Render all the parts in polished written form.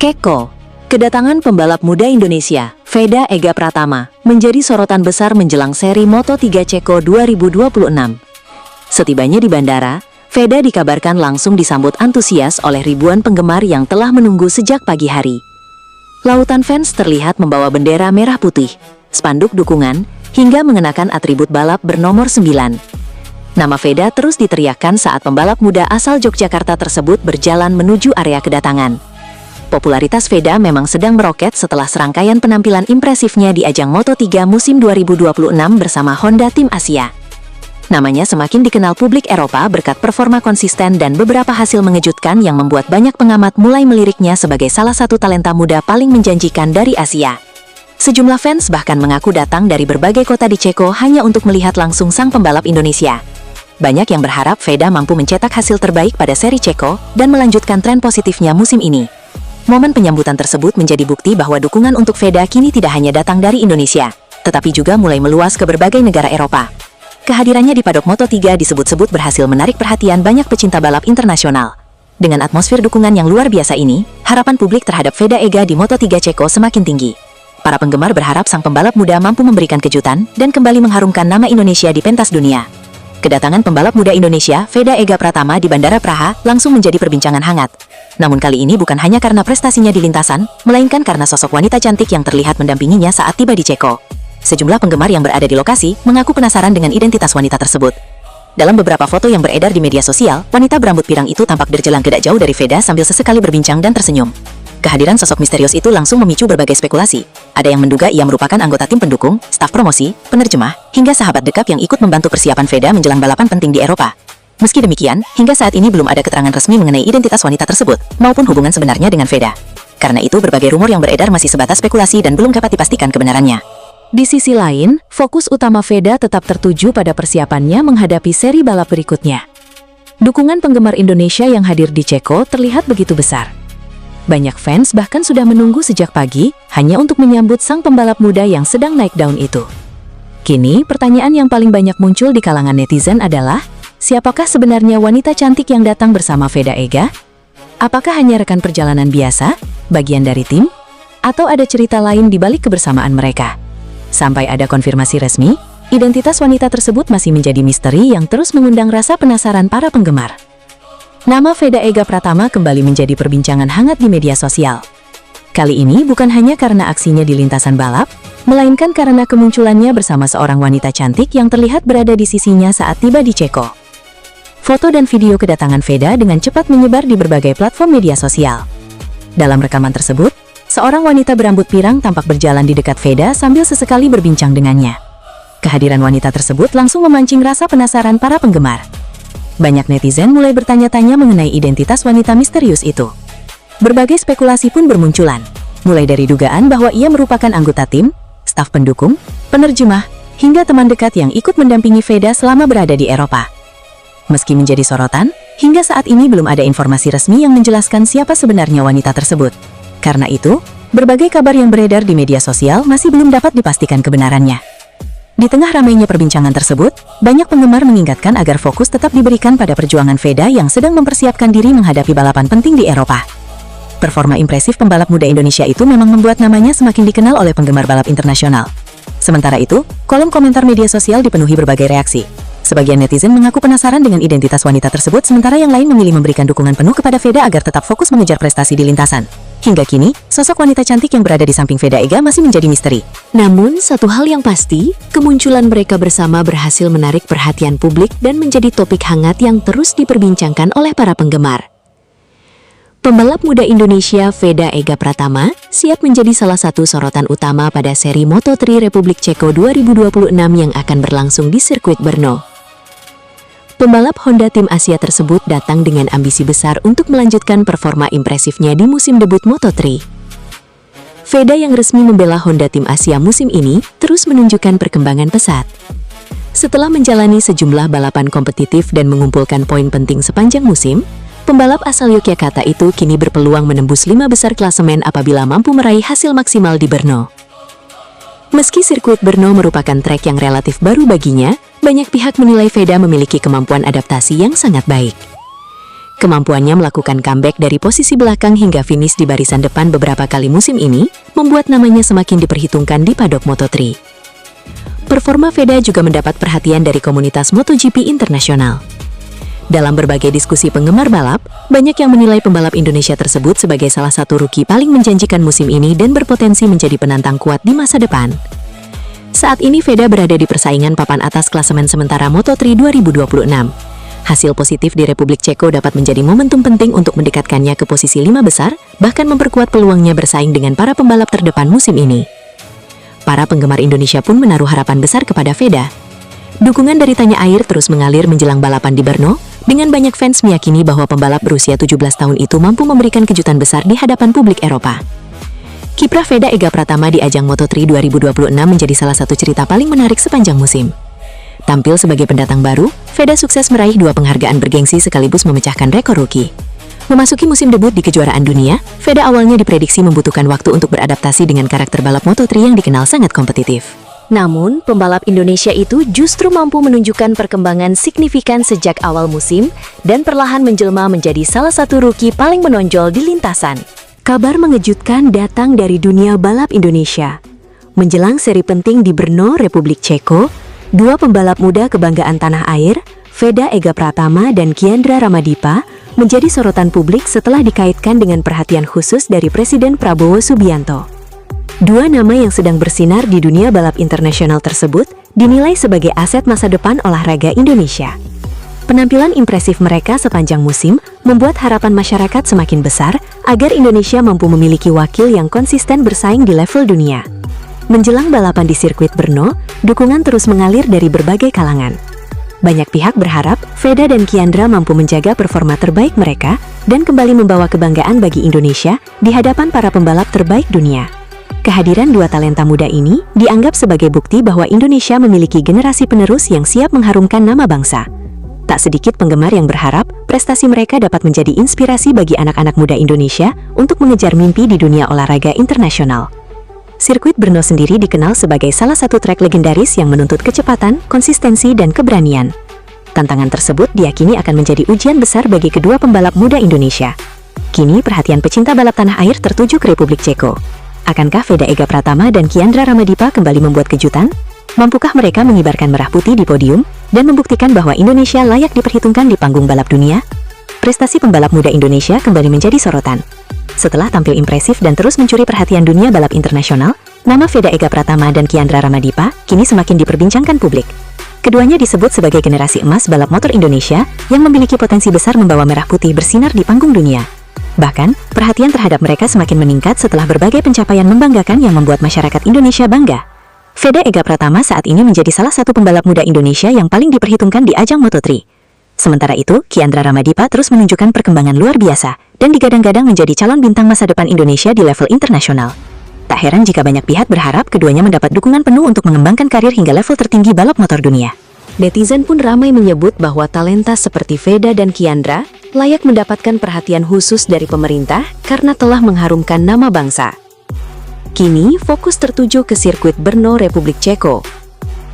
Ceko, kedatangan pembalap muda Indonesia, Veda Ega Pratama, menjadi sorotan besar menjelang seri Moto3 Ceko 2026. Setibanya di bandara, Veda dikabarkan langsung disambut antusias oleh ribuan penggemar yang telah menunggu sejak pagi hari. Lautan fans terlihat membawa bendera merah putih, spanduk dukungan, hingga mengenakan atribut balap bernomor 9. Nama Veda terus diteriakkan saat pembalap muda asal Yogyakarta tersebut berjalan menuju area kedatangan. Popularitas Veda memang sedang meroket setelah serangkaian penampilan impresifnya di ajang Moto3 musim 2026 bersama Honda Tim Asia. Namanya semakin dikenal publik Eropa berkat performa konsisten dan beberapa hasil mengejutkan yang membuat banyak pengamat mulai meliriknya sebagai salah satu talenta muda paling menjanjikan dari Asia. Sejumlah fans bahkan mengaku datang dari berbagai kota di Ceko hanya untuk melihat langsung sang pembalap Indonesia. Banyak yang berharap Veda mampu mencetak hasil terbaik pada seri Ceko dan melanjutkan tren positifnya musim ini. Momen penyambutan tersebut menjadi bukti bahwa dukungan untuk Veda kini tidak hanya datang dari Indonesia, tetapi juga mulai meluas ke berbagai negara Eropa. Kehadirannya di padok Moto3 disebut-sebut berhasil menarik perhatian banyak pecinta balap internasional. Dengan atmosfer dukungan yang luar biasa ini, harapan publik terhadap Veda Ega di Moto3 Ceko semakin tinggi. Para penggemar berharap sang pembalap muda mampu memberikan kejutan dan kembali mengharumkan nama Indonesia di pentas dunia. Kedatangan pembalap muda Indonesia, Veda Ega Pratama di Bandara Praha, langsung menjadi perbincangan hangat. Namun kali ini bukan hanya karena prestasinya di lintasan, melainkan karena sosok wanita cantik yang terlihat mendampinginya saat tiba di Ceko. Sejumlah penggemar yang berada di lokasi mengaku penasaran dengan identitas wanita tersebut. Dalam beberapa foto yang beredar di media sosial, wanita berambut pirang itu tampak berjalan tidak jauh dari Veda sambil sesekali berbincang dan tersenyum. Kehadiran sosok misterius itu langsung memicu berbagai spekulasi. Ada yang menduga ia merupakan anggota tim pendukung, staf promosi, penerjemah, hingga sahabat dekat yang ikut membantu persiapan Veda menjelang balapan penting di Eropa. Meski demikian, hingga saat ini belum ada keterangan resmi mengenai identitas wanita tersebut, maupun hubungan sebenarnya dengan Veda. Karena itu, berbagai rumor yang beredar masih sebatas spekulasi dan belum dapat dipastikan kebenarannya. Di sisi lain, fokus utama Veda tetap tertuju pada persiapannya menghadapi seri balap berikutnya. Dukungan penggemar Indonesia yang hadir di Ceko terlihat begitu besar. Banyak fans bahkan sudah menunggu sejak pagi hanya untuk menyambut sang pembalap muda yang sedang naik daun itu. Kini, pertanyaan yang paling banyak muncul di kalangan netizen adalah, siapakah sebenarnya wanita cantik yang datang bersama Veda Ega? Apakah hanya rekan perjalanan biasa, bagian dari tim, atau ada cerita lain di balik kebersamaan mereka? Sampai ada konfirmasi resmi, identitas wanita tersebut masih menjadi misteri yang terus mengundang rasa penasaran para penggemar. Nama Veda Ega Pratama kembali menjadi perbincangan hangat di media sosial. Kali ini bukan hanya karena aksinya di lintasan balap, melainkan karena kemunculannya bersama seorang wanita cantik yang terlihat berada di sisinya saat tiba di Ceko. Foto dan video kedatangan Veda dengan cepat menyebar di berbagai platform media sosial. Dalam rekaman tersebut, seorang wanita berambut pirang tampak berjalan di dekat Veda sambil sesekali berbincang dengannya. Kehadiran wanita tersebut langsung memancing rasa penasaran para penggemar. Banyak netizen mulai bertanya-tanya mengenai identitas wanita misterius itu. Berbagai spekulasi pun bermunculan, mulai dari dugaan bahwa ia merupakan anggota tim, staf pendukung, penerjemah, hingga teman dekat yang ikut mendampingi Veda selama berada di Eropa. Meski menjadi sorotan, hingga saat ini belum ada informasi resmi yang menjelaskan siapa sebenarnya wanita tersebut. Karena itu, berbagai kabar yang beredar di media sosial masih belum dapat dipastikan kebenarannya. Di tengah ramainya perbincangan tersebut, banyak penggemar mengingatkan agar fokus tetap diberikan pada perjuangan Veda yang sedang mempersiapkan diri menghadapi balapan penting di Eropa. Performa impresif pembalap muda Indonesia itu memang membuat namanya semakin dikenal oleh penggemar balap internasional. Sementara itu, kolom komentar media sosial dipenuhi berbagai reaksi. Sebagian netizen mengaku penasaran dengan identitas wanita tersebut, sementara yang lain memilih memberikan dukungan penuh kepada Veda agar tetap fokus mengejar prestasi di lintasan. Hingga kini, sosok wanita cantik yang berada di samping Veda Ega masih menjadi misteri. Namun, satu hal yang pasti, kemunculan mereka bersama berhasil menarik perhatian publik dan menjadi topik hangat yang terus diperbincangkan oleh para penggemar. Pembalap muda Indonesia Veda Ega Pratama siap menjadi salah satu sorotan utama pada seri Moto3 Republik Ceko 2026 yang akan berlangsung di sirkuit Brno. Pembalap Honda Tim Asia tersebut datang dengan ambisi besar untuk melanjutkan performa impresifnya di musim debut Moto3. Veda yang resmi membela Honda Tim Asia musim ini terus menunjukkan perkembangan pesat. Setelah menjalani sejumlah balapan kompetitif dan mengumpulkan poin penting sepanjang musim, pembalap asal Yogyakarta itu kini berpeluang menembus 5 besar klasemen apabila mampu meraih hasil maksimal di Brno. Meski sirkuit Brno merupakan trek yang relatif baru baginya, banyak pihak menilai Veda memiliki kemampuan adaptasi yang sangat baik. Kemampuannya melakukan comeback dari posisi belakang hingga finish di barisan depan beberapa kali musim ini membuat namanya semakin diperhitungkan di paddock Moto3. Performa Veda juga mendapat perhatian dari komunitas MotoGP internasional. Dalam berbagai diskusi penggemar balap, banyak yang menilai pembalap Indonesia tersebut sebagai salah satu rookie paling menjanjikan musim ini dan berpotensi menjadi penantang kuat di masa depan. Saat ini Veda berada di persaingan papan atas klasemen sementara Moto3 2026. Hasil positif di Republik Ceko dapat menjadi momentum penting untuk mendekatkannya ke posisi 5 besar, bahkan memperkuat peluangnya bersaing dengan para pembalap terdepan musim ini. Para penggemar Indonesia pun menaruh harapan besar kepada Veda. Dukungan dari tanah air terus mengalir menjelang balapan di Brno, dengan banyak fans meyakini bahwa pembalap berusia 17 tahun itu mampu memberikan kejutan besar di hadapan publik Eropa. Kiprah Veda Ega Pratama di ajang Moto3 2026 menjadi salah satu cerita paling menarik sepanjang musim. Tampil sebagai pendatang baru, Veda sukses meraih 2 penghargaan bergengsi sekaligus memecahkan rekor rookie. Memasuki musim debut di kejuaraan dunia, Veda awalnya diprediksi membutuhkan waktu untuk beradaptasi dengan karakter balap Moto3 yang dikenal sangat kompetitif. Namun, pembalap Indonesia itu justru mampu menunjukkan perkembangan signifikan sejak awal musim dan perlahan menjelma menjadi salah satu rookie paling menonjol di lintasan. Kabar mengejutkan datang dari dunia balap Indonesia. Menjelang seri penting di Brno, Republik Ceko, 2 pembalap muda kebanggaan tanah air, Veda Ega Pratama dan Kiandra Ramadipa, menjadi sorotan publik setelah dikaitkan dengan perhatian khusus dari Presiden Prabowo Subianto. 2 nama yang sedang bersinar di dunia balap internasional tersebut dinilai sebagai aset masa depan olahraga Indonesia. Penampilan impresif mereka sepanjang musim membuat harapan masyarakat semakin besar agar Indonesia mampu memiliki wakil yang konsisten bersaing di level dunia. Menjelang balapan di sirkuit Brno, dukungan terus mengalir dari berbagai kalangan. Banyak pihak berharap Veda dan Kiandra mampu menjaga performa terbaik mereka dan kembali membawa kebanggaan bagi Indonesia di hadapan para pembalap terbaik dunia. Kehadiran 2 talenta muda ini dianggap sebagai bukti bahwa Indonesia memiliki generasi penerus yang siap mengharumkan nama bangsa. Tak sedikit penggemar yang berharap prestasi mereka dapat menjadi inspirasi bagi anak-anak muda Indonesia untuk mengejar mimpi di dunia olahraga internasional. Sirkuit Brno sendiri dikenal sebagai salah satu trek legendaris yang menuntut kecepatan, konsistensi, dan keberanian. Tantangan tersebut diyakini akan menjadi ujian besar bagi kedua pembalap muda Indonesia. Kini perhatian pecinta balap tanah air tertuju ke Republik Ceko. Akankah Veda Ega Pratama dan Kiandra Ramadipa kembali membuat kejutan? Mampukah mereka mengibarkan merah putih di podium dan membuktikan bahwa Indonesia layak diperhitungkan di panggung balap dunia? Prestasi pembalap muda Indonesia kembali menjadi sorotan. Setelah tampil impresif dan terus mencuri perhatian dunia balap internasional, nama Veda Ega Pratama dan Kiandra Ramadipa kini semakin diperbincangkan publik. Keduanya disebut sebagai generasi emas balap motor Indonesia yang memiliki potensi besar membawa merah putih bersinar di panggung dunia. Bahkan, perhatian terhadap mereka semakin meningkat setelah berbagai pencapaian membanggakan yang membuat masyarakat Indonesia bangga. Veda Ega Pratama saat ini menjadi salah satu pembalap muda Indonesia yang paling diperhitungkan di ajang Moto3. Sementara itu, Kiandra Ramadipa terus menunjukkan perkembangan luar biasa dan digadang-gadang menjadi calon bintang masa depan Indonesia di level internasional. Tak heran jika banyak pihak berharap keduanya mendapat dukungan penuh untuk mengembangkan karir hingga level tertinggi balap motor dunia. Netizen pun ramai menyebut bahwa talenta seperti Veda dan Kiandra layak mendapatkan perhatian khusus dari pemerintah karena telah mengharumkan nama bangsa. Kini, fokus tertuju ke sirkuit Brno, Republik Ceko.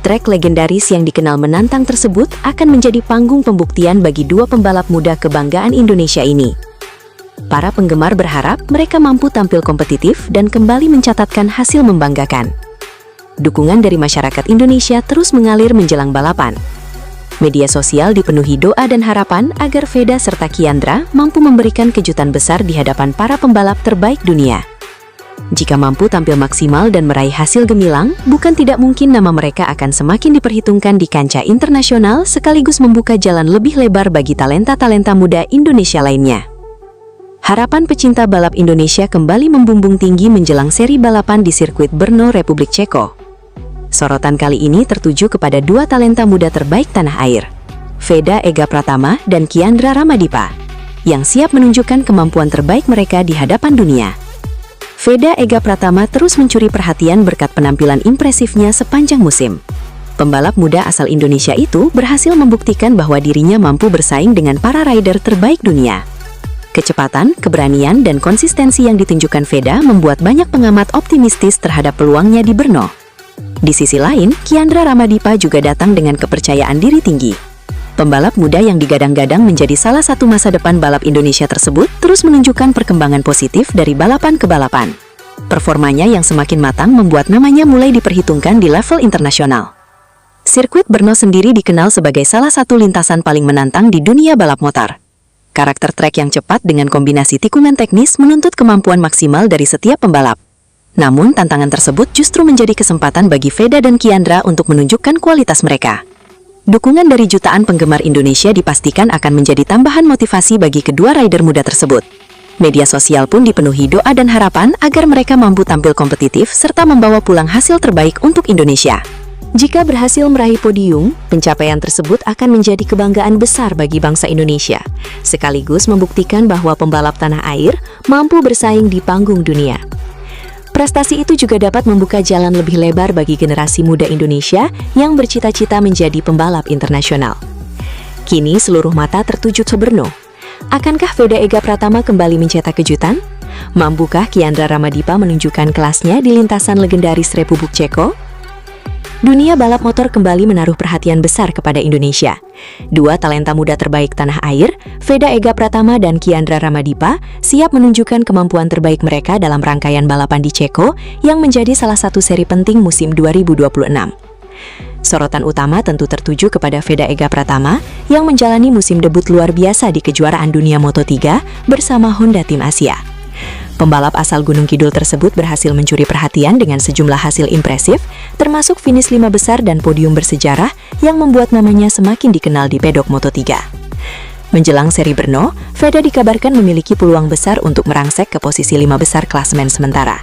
Trek legendaris yang dikenal menantang tersebut akan menjadi panggung pembuktian bagi 2 pembalap muda kebanggaan Indonesia ini. Para penggemar berharap mereka mampu tampil kompetitif dan kembali mencatatkan hasil membanggakan. Dukungan dari masyarakat Indonesia terus mengalir menjelang balapan. Media sosial dipenuhi doa dan harapan agar Veda serta Kiandra mampu memberikan kejutan besar di hadapan para pembalap terbaik dunia. Jika mampu tampil maksimal dan meraih hasil gemilang, bukan tidak mungkin nama mereka akan semakin diperhitungkan di kancah internasional sekaligus membuka jalan lebih lebar bagi talenta-talenta muda Indonesia lainnya. Harapan pecinta balap Indonesia kembali membumbung tinggi menjelang seri balapan di sirkuit Brno, Republik Ceko. Sorotan kali ini tertuju kepada 2 talenta muda terbaik tanah air, Veda Ega Pratama dan Kiandra Ramadipa, yang siap menunjukkan kemampuan terbaik mereka di hadapan dunia. Veda Ega Pratama terus mencuri perhatian berkat penampilan impresifnya sepanjang musim. Pembalap muda asal Indonesia itu berhasil membuktikan bahwa dirinya mampu bersaing dengan para rider terbaik dunia. Kecepatan, keberanian, dan konsistensi yang ditunjukkan Veda membuat banyak pengamat optimistis terhadap peluangnya di Brno. Di sisi lain, Kiandra Ramadipa juga datang dengan kepercayaan diri tinggi. Pembalap muda yang digadang-gadang menjadi salah satu masa depan balap Indonesia tersebut terus menunjukkan perkembangan positif dari balapan ke balapan. Performanya yang semakin matang membuat namanya mulai diperhitungkan di level internasional. Sirkuit Brno sendiri dikenal sebagai salah satu lintasan paling menantang di dunia balap motor. Karakter trek yang cepat dengan kombinasi tikungan teknis menuntut kemampuan maksimal dari setiap pembalap. Namun, tantangan tersebut justru menjadi kesempatan bagi Veda dan Kiandra untuk menunjukkan kualitas mereka. Dukungan dari jutaan penggemar Indonesia dipastikan akan menjadi tambahan motivasi bagi kedua rider muda tersebut. Media sosial pun dipenuhi doa dan harapan agar mereka mampu tampil kompetitif serta membawa pulang hasil terbaik untuk Indonesia. Jika berhasil meraih podium, pencapaian tersebut akan menjadi kebanggaan besar bagi bangsa Indonesia, sekaligus membuktikan bahwa pembalap tanah air mampu bersaing di panggung dunia. Prestasi itu juga dapat membuka jalan lebih lebar bagi generasi muda Indonesia yang bercita-cita menjadi pembalap internasional. Kini seluruh mata tertuju ke Brno. Akankah Veda Ega Pratama kembali mencetak kejutan? Mampukah Kiandra Ramadipa menunjukkan kelasnya di lintasan legendaris Republik Ceko? Dunia balap motor kembali menaruh perhatian besar kepada Indonesia. Dua talenta muda terbaik tanah air, Veda Ega Pratama dan Kiandra Ramadipa, siap menunjukkan kemampuan terbaik mereka dalam rangkaian balapan di Ceko yang menjadi salah satu seri penting musim 2026. Sorotan utama tentu tertuju kepada Veda Ega Pratama yang menjalani musim debut luar biasa di kejuaraan dunia Moto3 bersama Honda Tim Asia. Pembalap asal Gunung Kidul tersebut berhasil mencuri perhatian dengan sejumlah hasil impresif, termasuk finish 5 besar dan podium bersejarah yang membuat namanya semakin dikenal di pedok Moto3. Menjelang seri Brno, Veda dikabarkan memiliki peluang besar untuk merangsek ke posisi 5 besar klasemen sementara.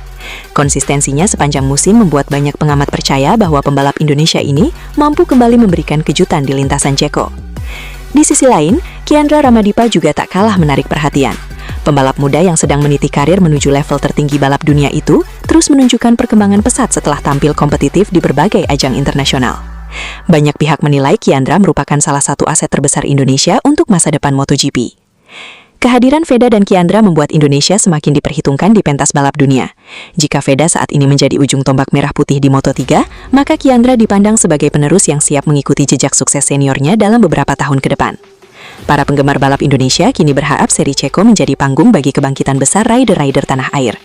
Konsistensinya sepanjang musim membuat banyak pengamat percaya bahwa pembalap Indonesia ini mampu kembali memberikan kejutan di lintasan Ceko. Di sisi lain, Kiandra Ramadipa juga tak kalah menarik perhatian. Pembalap muda yang sedang meniti karir menuju level tertinggi balap dunia itu terus menunjukkan perkembangan pesat setelah tampil kompetitif di berbagai ajang internasional. Banyak pihak menilai Kiandra merupakan salah satu aset terbesar Indonesia untuk masa depan MotoGP. Kehadiran Veda dan Kiandra membuat Indonesia semakin diperhitungkan di pentas balap dunia. Jika Veda saat ini menjadi ujung tombak merah putih di Moto3, maka Kiandra dipandang sebagai penerus yang siap mengikuti jejak sukses seniornya dalam beberapa tahun ke depan. Para penggemar balap Indonesia kini berharap seri Ceko menjadi panggung bagi kebangkitan besar rider-rider tanah air.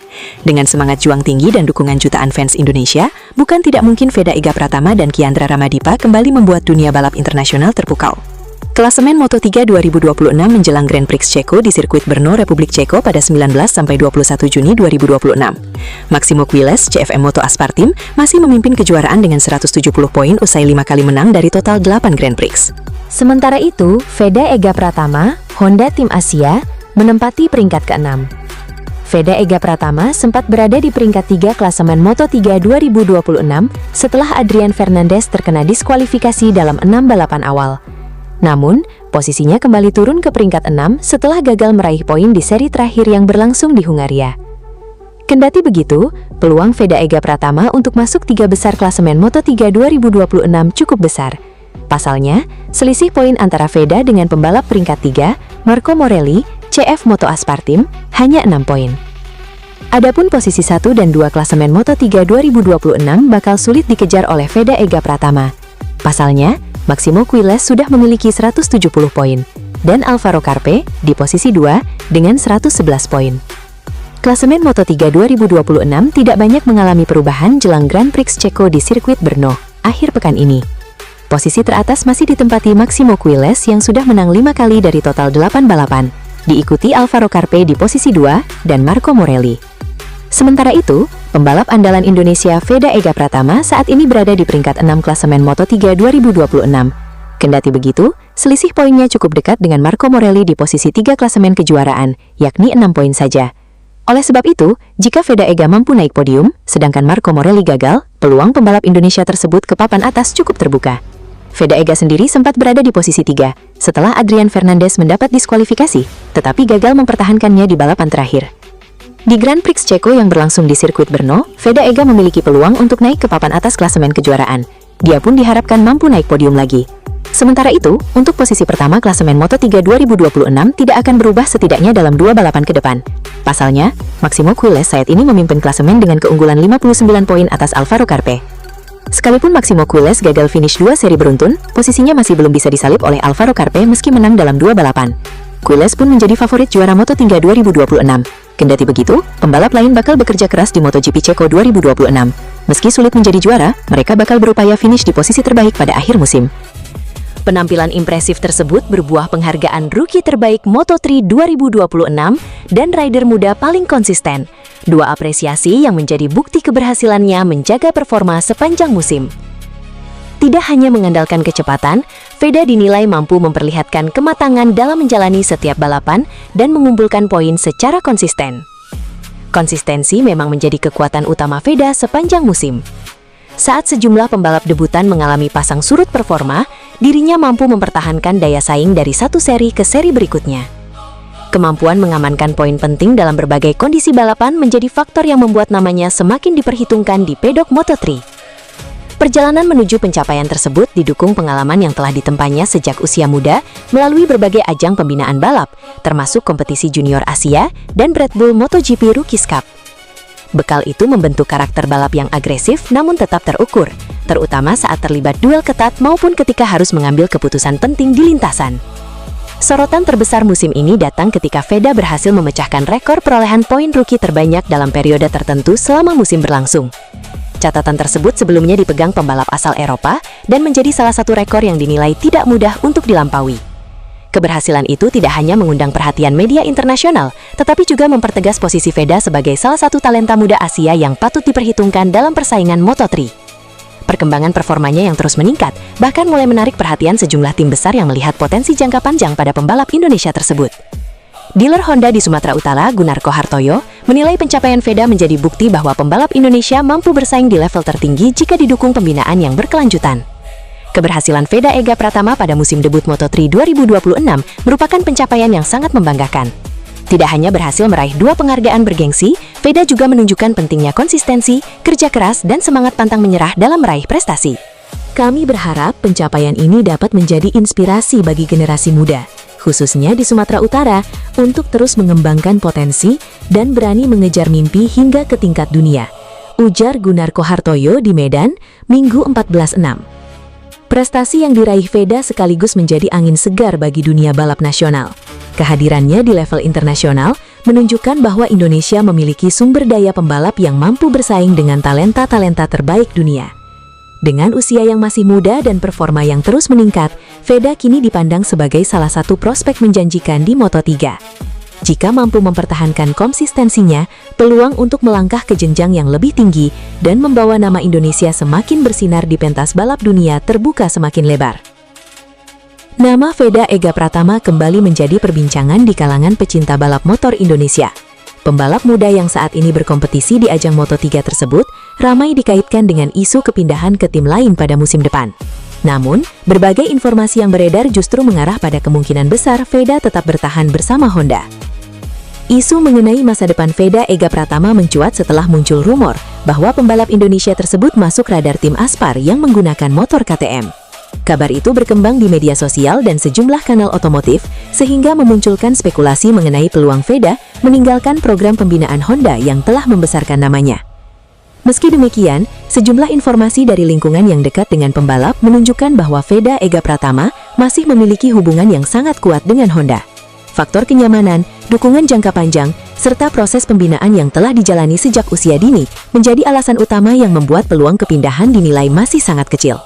Dengan semangat juang tinggi dan dukungan jutaan fans Indonesia, bukan tidak mungkin Veda Ega Pratama dan Kiandra Ramadipa kembali membuat dunia balap internasional terpukau. Klasemen Moto3 2026 menjelang Grand Prix Ceko di sirkuit Brno, Republik Ceko pada 19-21 Juni 2026. Maximo Quiles, CFM Moto Aspar Team, masih memimpin kejuaraan dengan 170 poin usai 5 kali menang dari total 8 Grand Prix. Sementara itu, Veda Ega Pratama, Honda Tim Asia, menempati peringkat ke-6. Veda Ega Pratama sempat berada di peringkat 3 klasemen Moto3 2026 setelah Adrian Fernandez terkena diskualifikasi dalam 6 balapan awal. Namun, posisinya kembali turun ke peringkat 6 setelah gagal meraih poin di seri terakhir yang berlangsung di Hungaria. Kendati begitu, peluang Veda Ega Pratama untuk masuk 3 besar klasemen Moto3 2026 cukup besar. Pasalnya, selisih poin antara Veda dengan pembalap peringkat 3, Marco Morelli, CF Moto Aspar Team, hanya 6 poin. Adapun posisi 1 dan 2 klasemen Moto3 2026 bakal sulit dikejar oleh Veda Ega Pratama. Pasalnya, Maximo Quiles sudah memiliki 170 poin, dan Alvaro Carpe di posisi 2 dengan 111 poin. Klasemen Moto3 2026 tidak banyak mengalami perubahan jelang Grand Prix Ceko di sirkuit Brno akhir pekan ini. Posisi teratas masih ditempati Maximo Quiles yang sudah menang 5 kali dari total 8 balapan, diikuti Alvaro Carpe di posisi 2 dan Marco Morelli. Sementara itu, pembalap andalan Indonesia Veda Ega Pratama saat ini berada di peringkat 6 klasemen Moto3 2026. Kendati begitu, selisih poinnya cukup dekat dengan Marco Morelli di posisi 3 klasemen kejuaraan, yakni 6 poin saja. Oleh sebab itu, jika Veda Ega mampu naik podium, sedangkan Marco Morelli gagal, peluang pembalap Indonesia tersebut ke papan atas cukup terbuka. Veda Ega sendiri sempat berada di posisi 3 setelah Adrian Fernandez mendapat diskualifikasi, tetapi gagal mempertahankannya di balapan terakhir. Di Grand Prix Ceko yang berlangsung di sirkuit Brno, Veda Ega memiliki peluang untuk naik ke papan atas klasemen kejuaraan. Dia pun diharapkan mampu naik podium lagi. Sementara itu, untuk posisi pertama klasemen Moto3 2026 tidak akan berubah setidaknya dalam 2 balapan ke depan. Pasalnya, Maximo Quiles saat ini memimpin klasemen dengan keunggulan 59 poin atas Alvaro Carpe. Sekalipun Máximo Quiles gagal finish 2 seri beruntun, posisinya masih belum bisa disalip oleh Alvaro Carpe meski menang dalam 2 balapan. Quiles pun menjadi favorit juara Moto3 2026. Kendati begitu, pembalap lain bakal bekerja keras di MotoGP Ceko 2026. Meski sulit menjadi juara, mereka bakal berupaya finish di posisi terbaik pada akhir musim. Penampilan impresif tersebut berbuah penghargaan Rookie Terbaik Moto3 2026 dan rider muda paling konsisten. 2 apresiasi yang menjadi bukti keberhasilannya menjaga performa sepanjang musim. Tidak hanya mengandalkan kecepatan, Veda dinilai mampu memperlihatkan kematangan dalam menjalani setiap balapan dan mengumpulkan poin secara konsisten. Konsistensi memang menjadi kekuatan utama Veda sepanjang musim. Saat sejumlah pembalap debutan mengalami pasang surut performa, dirinya mampu mempertahankan daya saing dari satu seri ke seri berikutnya. Kemampuan mengamankan poin penting dalam berbagai kondisi balapan menjadi faktor yang membuat namanya semakin diperhitungkan di pedok Moto3. Perjalanan menuju pencapaian tersebut didukung pengalaman yang telah ditempanya sejak usia muda melalui berbagai ajang pembinaan balap, termasuk kompetisi junior Asia dan Red Bull MotoGP Rookies Cup. Bekal itu membentuk karakter balap yang agresif namun tetap terukur, terutama saat terlibat duel ketat maupun ketika harus mengambil keputusan penting di lintasan. Sorotan terbesar musim ini datang ketika Veda berhasil memecahkan rekor perolehan poin rookie terbanyak dalam periode tertentu selama musim berlangsung. Catatan tersebut sebelumnya dipegang pembalap asal Eropa dan menjadi salah satu rekor yang dinilai tidak mudah untuk dilampaui. Keberhasilan itu tidak hanya mengundang perhatian media internasional, tetapi juga mempertegas posisi Veda sebagai salah satu talenta muda Asia yang patut diperhitungkan dalam persaingan Moto3. Perkembangan performanya yang terus meningkat, bahkan mulai menarik perhatian sejumlah tim besar yang melihat potensi jangka panjang pada pembalap Indonesia tersebut. Dealer Honda di Sumatera Utara, Gunarko Hartoyo, menilai pencapaian Veda menjadi bukti bahwa pembalap Indonesia mampu bersaing di level tertinggi jika didukung pembinaan yang berkelanjutan. Keberhasilan Veda Ega Pratama pada musim debut Moto3 2026 merupakan pencapaian yang sangat membanggakan. Tidak hanya berhasil meraih 2 penghargaan bergengsi, Veda juga menunjukkan pentingnya konsistensi, kerja keras, dan semangat pantang menyerah dalam meraih prestasi. Kami berharap pencapaian ini dapat menjadi inspirasi bagi generasi muda, khususnya di Sumatera Utara, untuk terus mengembangkan potensi dan berani mengejar mimpi hingga ke tingkat dunia, ujar Gunarko Hartoyo di Medan, Minggu 14/6. Prestasi yang diraih Veda sekaligus menjadi angin segar bagi dunia balap nasional. Kehadirannya di level internasional menunjukkan bahwa Indonesia memiliki sumber daya pembalap yang mampu bersaing dengan talenta-talenta terbaik dunia. Dengan usia yang masih muda dan performa yang terus meningkat, Veda kini dipandang sebagai salah satu prospek menjanjikan di Moto3. Jika mampu mempertahankan konsistensinya, peluang untuk melangkah ke jenjang yang lebih tinggi dan membawa nama Indonesia semakin bersinar di pentas balap dunia terbuka semakin lebar. Nama Veda Ega Pratama kembali menjadi perbincangan di kalangan pecinta balap motor Indonesia. Pembalap muda yang saat ini berkompetisi di ajang Moto3 tersebut ramai dikaitkan dengan isu kepindahan ke tim lain pada musim depan. Namun, berbagai informasi yang beredar justru mengarah pada kemungkinan besar Veda tetap bertahan bersama Honda. Isu mengenai masa depan Veda Ega Pratama mencuat setelah muncul rumor bahwa pembalap Indonesia tersebut masuk radar tim Aspar yang menggunakan motor KTM. Kabar itu berkembang di media sosial dan sejumlah kanal otomotif, sehingga memunculkan spekulasi mengenai peluang Veda meninggalkan program pembinaan Honda yang telah membesarkan namanya. Meski demikian, sejumlah informasi dari lingkungan yang dekat dengan pembalap menunjukkan bahwa Veda Ega Pratama masih memiliki hubungan yang sangat kuat dengan Honda. Faktor kenyamanan, dukungan jangka panjang, serta proses pembinaan yang telah dijalani sejak usia dini menjadi alasan utama yang membuat peluang kepindahan dinilai masih sangat kecil.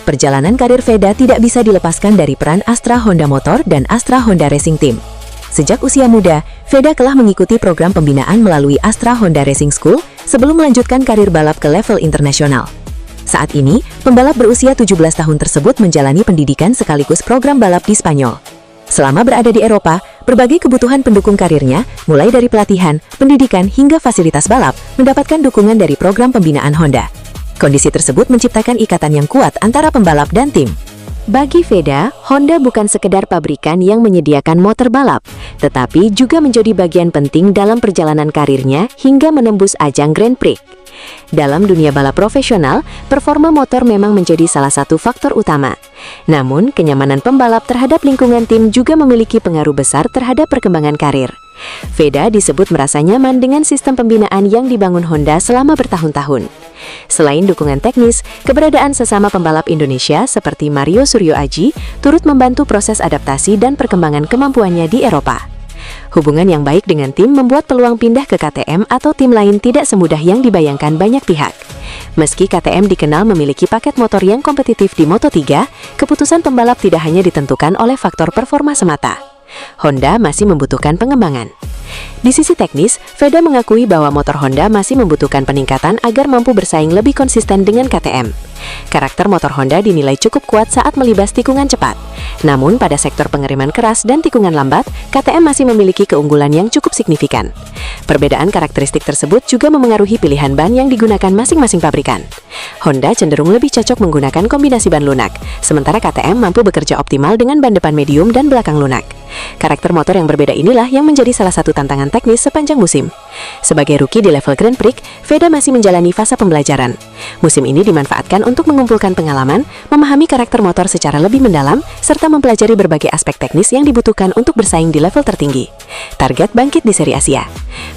Perjalanan karir Veda tidak bisa dilepaskan dari peran Astra Honda Motor dan Astra Honda Racing Team. Sejak usia muda, Veda telah mengikuti program pembinaan melalui Astra Honda Racing School sebelum melanjutkan karir balap ke level internasional. Saat ini, pembalap berusia 17 tahun tersebut menjalani pendidikan sekaligus program balap di Spanyol. Selama berada di Eropa, berbagai kebutuhan pendukung karirnya, mulai dari pelatihan, pendidikan, hingga fasilitas balap, mendapatkan dukungan dari program pembinaan Honda. Kondisi tersebut menciptakan ikatan yang kuat antara pembalap dan tim. Bagi Veda, Honda bukan sekedar pabrikan yang menyediakan motor balap, tetapi juga menjadi bagian penting dalam perjalanan karirnya hingga menembus ajang Grand Prix. Dalam dunia balap profesional, performa motor memang menjadi salah satu faktor utama. Namun, kenyamanan pembalap terhadap lingkungan tim juga memiliki pengaruh besar terhadap perkembangan karir. Veda disebut merasa nyaman dengan sistem pembinaan yang dibangun Honda selama bertahun-tahun. Selain dukungan teknis, keberadaan sesama pembalap Indonesia seperti Mario Suryo Aji turut membantu proses adaptasi dan perkembangan kemampuannya di Eropa. Hubungan yang baik dengan tim membuat peluang pindah ke KTM atau tim lain tidak semudah yang dibayangkan banyak pihak. Meski KTM dikenal memiliki paket motor yang kompetitif di Moto3, keputusan pembalap tidak hanya ditentukan oleh faktor performa semata. Honda masih membutuhkan pengembangan. Di sisi teknis, Veda mengakui bahwa motor Honda masih membutuhkan peningkatan agar mampu bersaing lebih konsisten dengan KTM. Karakter motor Honda dinilai cukup kuat saat melibas tikungan cepat. Namun, pada sektor pengereman keras dan tikungan lambat, KTM masih memiliki keunggulan yang cukup signifikan. Perbedaan karakteristik tersebut juga memengaruhi pilihan ban yang digunakan masing-masing pabrikan. Honda cenderung lebih cocok menggunakan kombinasi ban lunak, sementara KTM mampu bekerja optimal dengan ban depan medium dan belakang lunak. Karakter motor yang berbeda inilah yang menjadi salah satu tantangan teknis sepanjang musim. Sebagai rookie di level Grand Prix, Veda masih menjalani fase pembelajaran. Musim ini dimanfaatkan untuk mengumpulkan pengalaman, memahami karakter motor secara lebih mendalam, serta mempelajari berbagai aspek teknis yang dibutuhkan untuk bersaing di level tertinggi. Target bangkit di Seri Asia.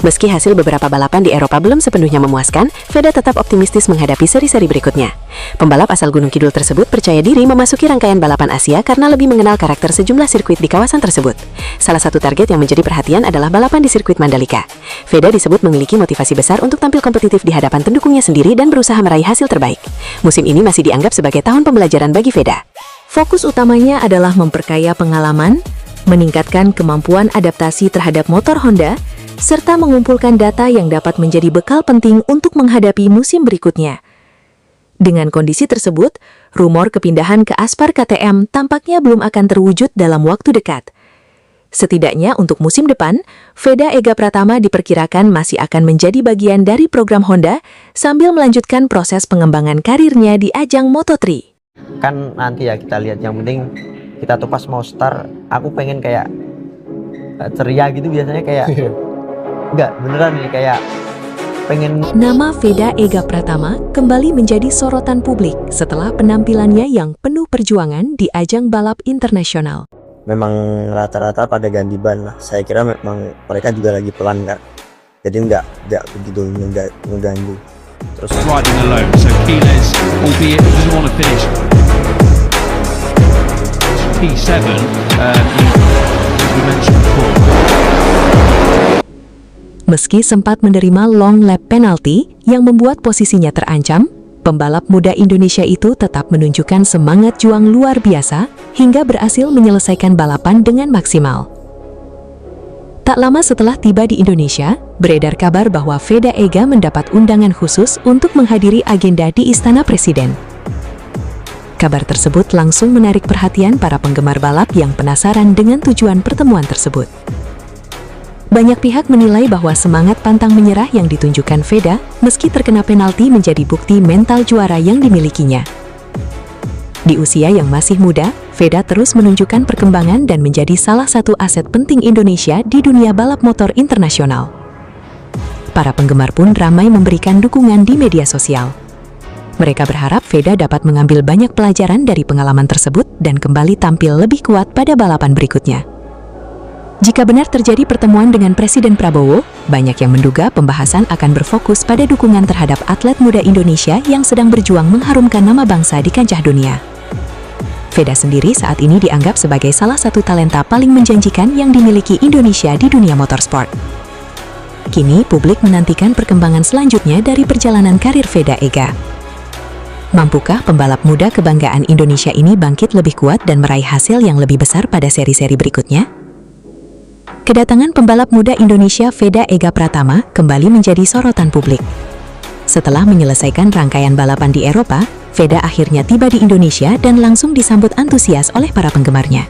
Meski hasil beberapa balapan di Eropa belum sepenuhnya memuaskan, Veda tetap optimistis menghadapi seri-seri berikutnya. Pembalap asal Gunung Kidul tersebut percaya diri memasuki rangkaian balapan Asia karena lebih mengenal karakter sejumlah sirkuit di kawasan tersebut. Salah satu target yang menjadi perhatian adalah balapan di sirkuit Mandalika. Veda disebut memiliki motivasi besar untuk tampil kompetitif di hadapan pendukungnya sendiri dan berusaha meraih hasil terbaik. Musim ini masih dianggap sebagai tahun pembelajaran bagi Veda. Fokus utamanya adalah memperkaya pengalaman, meningkatkan kemampuan adaptasi terhadap motor Honda, serta mengumpulkan data yang dapat menjadi bekal penting untuk menghadapi musim berikutnya. Dengan kondisi tersebut, rumor kepindahan ke Aspar KTM tampaknya belum akan terwujud dalam waktu dekat. Setidaknya untuk musim depan, Veda Ega Pratama diperkirakan masih akan menjadi bagian dari program Honda sambil melanjutkan proses pengembangan karirnya di ajang Moto3. Kan nanti ya kita lihat, yang penting kita tuh pas mau start, aku pengen kayak ceria gitu biasanya kayak enggak, beneran nih kayak pengen. Nama Veda Ega Pratama kembali menjadi sorotan publik setelah penampilannya yang penuh perjuangan di ajang balap internasional. Memang rata-rata pada ganti ban lah. Saya kira memang mereka juga lagi pelan kan, jadi nggak begitu mengganggu. Terus riding alone, so Keyless, albeit doesn't want to finish P7, as we mentioned before. Meski sempat menerima long lap penalty yang membuat posisinya terancam, pembalap muda Indonesia itu tetap menunjukkan semangat juang luar biasa hingga berhasil menyelesaikan balapan dengan maksimal. Tak lama setelah tiba di Indonesia, beredar kabar bahwa Veda Ega mendapat undangan khusus untuk menghadiri agenda di Istana Presiden. Kabar tersebut langsung menarik perhatian para penggemar balap yang penasaran dengan tujuan pertemuan tersebut. Banyak pihak menilai bahwa semangat pantang menyerah yang ditunjukkan Veda meski terkena penalti menjadi bukti mental juara yang dimilikinya. Di usia yang masih muda, Veda terus menunjukkan perkembangan dan menjadi salah satu aset penting Indonesia di dunia balap motor internasional. Para penggemar pun ramai memberikan dukungan di media sosial. Mereka berharap Veda dapat mengambil banyak pelajaran dari pengalaman tersebut dan kembali tampil lebih kuat pada balapan berikutnya. Jika benar terjadi pertemuan dengan Presiden Prabowo, banyak yang menduga pembahasan akan berfokus pada dukungan terhadap atlet muda Indonesia yang sedang berjuang mengharumkan nama bangsa di kancah dunia. Veda sendiri saat ini dianggap sebagai salah satu talenta paling menjanjikan yang dimiliki Indonesia di dunia motorsport. Kini publik menantikan perkembangan selanjutnya dari perjalanan karir Veda Ega. Mampukah pembalap muda kebanggaan Indonesia ini bangkit lebih kuat dan meraih hasil yang lebih besar pada seri-seri berikutnya? Kedatangan pembalap muda Indonesia Veda Ega Pratama kembali menjadi sorotan publik. Setelah menyelesaikan rangkaian balapan di Eropa, Veda akhirnya tiba di Indonesia dan langsung disambut antusias oleh para penggemarnya.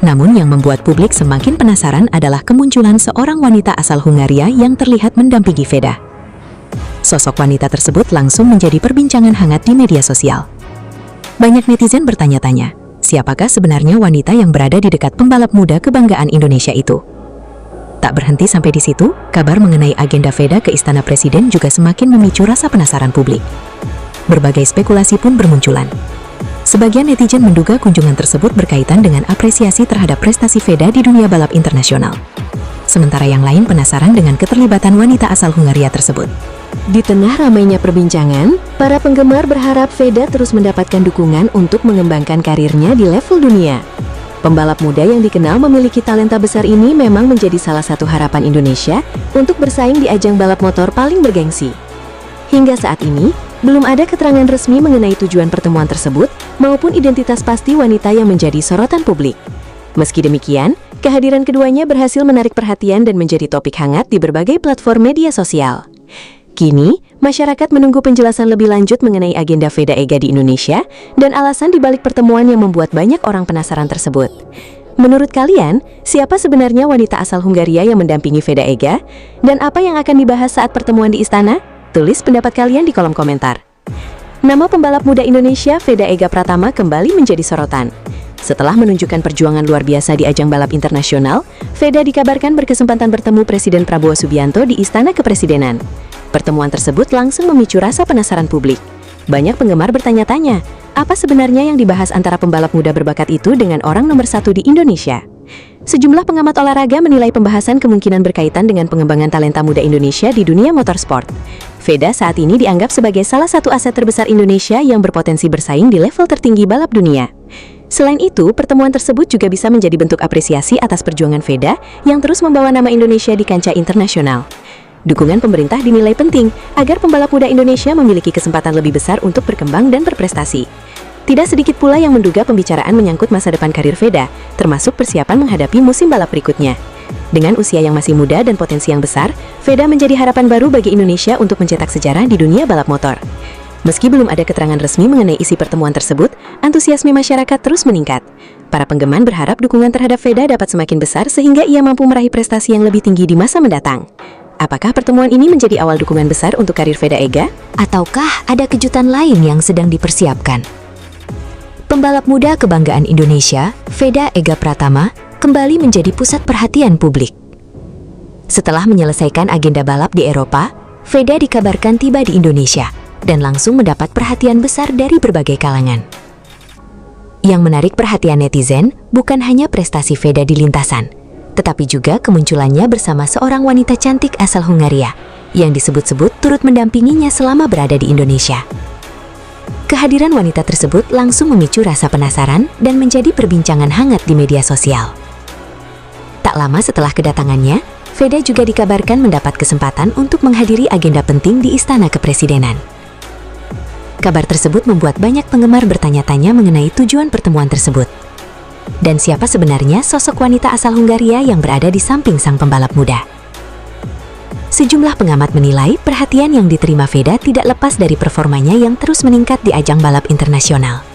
Namun yang membuat publik semakin penasaran adalah kemunculan seorang wanita asal Hungaria yang terlihat mendampingi Veda. Sosok wanita tersebut langsung menjadi perbincangan hangat di media sosial. Banyak netizen bertanya-tanya, siapakah sebenarnya wanita yang berada di dekat pembalap muda kebanggaan Indonesia itu? Tak berhenti sampai di situ, kabar mengenai agenda Veda ke Istana Presiden juga semakin memicu rasa penasaran publik. Berbagai spekulasi pun bermunculan. Sebagian netizen menduga kunjungan tersebut berkaitan dengan apresiasi terhadap prestasi Veda di dunia balap internasional. sementara yang lain penasaran dengan keterlibatan wanita asal Hungaria tersebut. Di tengah ramainya perbincangan, para penggemar berharap Veda terus mendapatkan dukungan untuk mengembangkan karirnya di level dunia. Pembalap muda yang dikenal memiliki talenta besar ini memang menjadi salah satu harapan Indonesia untuk bersaing di ajang balap motor paling bergengsi. Hingga saat ini, belum ada keterangan resmi mengenai tujuan pertemuan tersebut maupun identitas pasti wanita yang menjadi sorotan publik. Meski demikian, kehadiran keduanya berhasil menarik perhatian dan menjadi topik hangat di berbagai platform media sosial. Kini, masyarakat menunggu penjelasan lebih lanjut mengenai agenda Veda Ega di Indonesia dan alasan dibalik pertemuan yang membuat banyak orang penasaran tersebut. Menurut kalian, siapa sebenarnya wanita asal Hungaria yang mendampingi Veda Ega? Dan apa yang akan dibahas saat pertemuan di istana? Tulis pendapat kalian di kolom komentar. Nama pembalap muda Indonesia Veda Ega Pratama kembali menjadi sorotan. Setelah menunjukkan perjuangan luar biasa di ajang balap internasional, Veda dikabarkan berkesempatan bertemu Presiden Prabowo Subianto di Istana Kepresidenan. Pertemuan tersebut langsung memicu rasa penasaran publik. Banyak penggemar bertanya-tanya, apa sebenarnya yang dibahas antara pembalap muda berbakat itu dengan orang nomor 1 di Indonesia? Sejumlah pengamat olahraga menilai pembahasan kemungkinan berkaitan dengan pengembangan talenta muda Indonesia di dunia motorsport. Veda saat ini dianggap sebagai salah satu aset terbesar Indonesia yang berpotensi bersaing di level tertinggi balap dunia. Selain itu, pertemuan tersebut juga bisa menjadi bentuk apresiasi atas perjuangan Veda yang terus membawa nama Indonesia di kancah internasional. Dukungan pemerintah dinilai penting agar pembalap muda Indonesia memiliki kesempatan lebih besar untuk berkembang dan berprestasi. Tidak sedikit pula yang menduga pembicaraan menyangkut masa depan karir Veda, termasuk persiapan menghadapi musim balap berikutnya. Dengan usia yang masih muda dan potensi yang besar, Veda menjadi harapan baru bagi Indonesia untuk mencetak sejarah di dunia balap motor. Meski belum ada keterangan resmi mengenai isi pertemuan tersebut, antusiasme masyarakat terus meningkat. Para penggemar berharap dukungan terhadap Veda dapat semakin besar sehingga ia mampu meraih prestasi yang lebih tinggi di masa mendatang. Apakah pertemuan ini menjadi awal dukungan besar untuk karir Veda Ega? Ataukah ada kejutan lain yang sedang dipersiapkan? Pembalap muda kebanggaan Indonesia, Veda Ega Pratama, kembali menjadi pusat perhatian publik. Setelah menyelesaikan agenda balap di Eropa, Veda dikabarkan tiba di Indonesia dan langsung mendapat perhatian besar dari berbagai kalangan. Yang menarik perhatian netizen bukan hanya prestasi Veda di lintasan, tetapi juga kemunculannya bersama seorang wanita cantik asal Hungaria yang disebut-sebut turut mendampinginya selama berada di Indonesia. Kehadiran wanita tersebut langsung memicu rasa penasaran dan menjadi perbincangan hangat di media sosial. Tak lama setelah kedatangannya, Veda juga dikabarkan mendapat kesempatan untuk menghadiri agenda penting di Istana Kepresidenan. Kabar tersebut membuat banyak penggemar bertanya-tanya mengenai tujuan pertemuan tersebut. Dan siapa sebenarnya sosok wanita asal Hungaria yang berada di samping sang pembalap muda? Sejumlah pengamat menilai perhatian yang diterima Veda tidak lepas dari performanya yang terus meningkat di ajang balap internasional.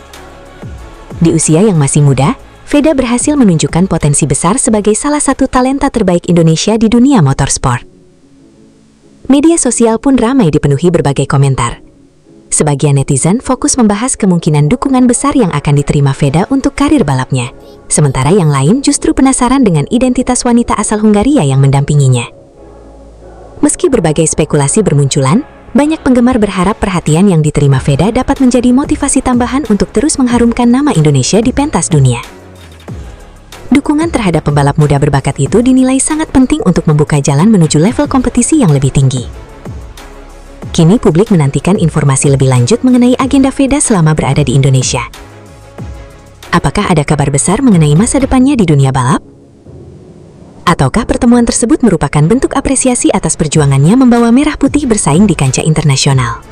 Di usia yang masih muda, Veda berhasil menunjukkan potensi besar sebagai salah satu talenta terbaik Indonesia di dunia motorsport. Media sosial pun ramai dipenuhi berbagai komentar. Sebagian netizen fokus membahas kemungkinan dukungan besar yang akan diterima Veda untuk karir balapnya. Sementara yang lain justru penasaran dengan identitas wanita asal Hungaria yang mendampinginya. Meski berbagai spekulasi bermunculan, banyak penggemar berharap perhatian yang diterima Veda dapat menjadi motivasi tambahan untuk terus mengharumkan nama Indonesia di pentas dunia. Dukungan terhadap pembalap muda berbakat itu dinilai sangat penting untuk membuka jalan menuju level kompetisi yang lebih tinggi. Kini publik menantikan informasi lebih lanjut mengenai agenda Veda selama berada di Indonesia. Apakah ada kabar besar mengenai masa depannya di dunia balap? Ataukah pertemuan tersebut merupakan bentuk apresiasi atas perjuangannya membawa merah putih bersaing di kancah internasional?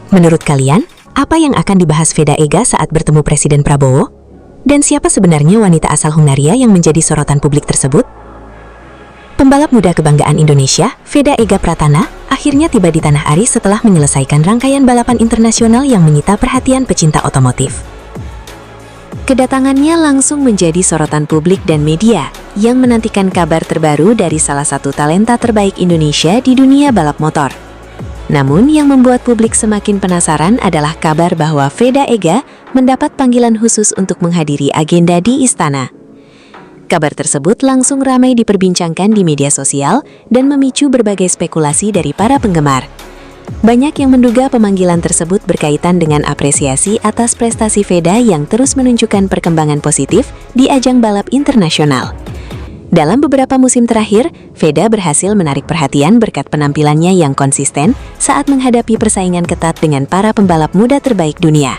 Menurut kalian, apa yang akan dibahas Veda Ega saat bertemu Presiden Prabowo? Dan siapa sebenarnya wanita asal Hungaria yang menjadi sorotan publik tersebut? Pembalap muda kebanggaan Indonesia, Veda Ega Pratama, akhirnya tiba di tanah air setelah menyelesaikan rangkaian balapan internasional yang menyita perhatian pecinta otomotif. Kedatangannya langsung menjadi sorotan publik dan media yang menantikan kabar terbaru dari salah satu talenta terbaik Indonesia di dunia balap motor. Namun yang membuat publik semakin penasaran adalah kabar bahwa Veda Ega mendapat panggilan khusus untuk menghadiri agenda di istana. Kabar tersebut langsung ramai diperbincangkan di media sosial dan memicu berbagai spekulasi dari para penggemar. Banyak yang menduga pemanggilan tersebut berkaitan dengan apresiasi atas prestasi Veda yang terus menunjukkan perkembangan positif di ajang balap internasional. Dalam beberapa musim terakhir, Veda berhasil menarik perhatian berkat penampilannya yang konsisten saat menghadapi persaingan ketat dengan para pembalap muda terbaik dunia.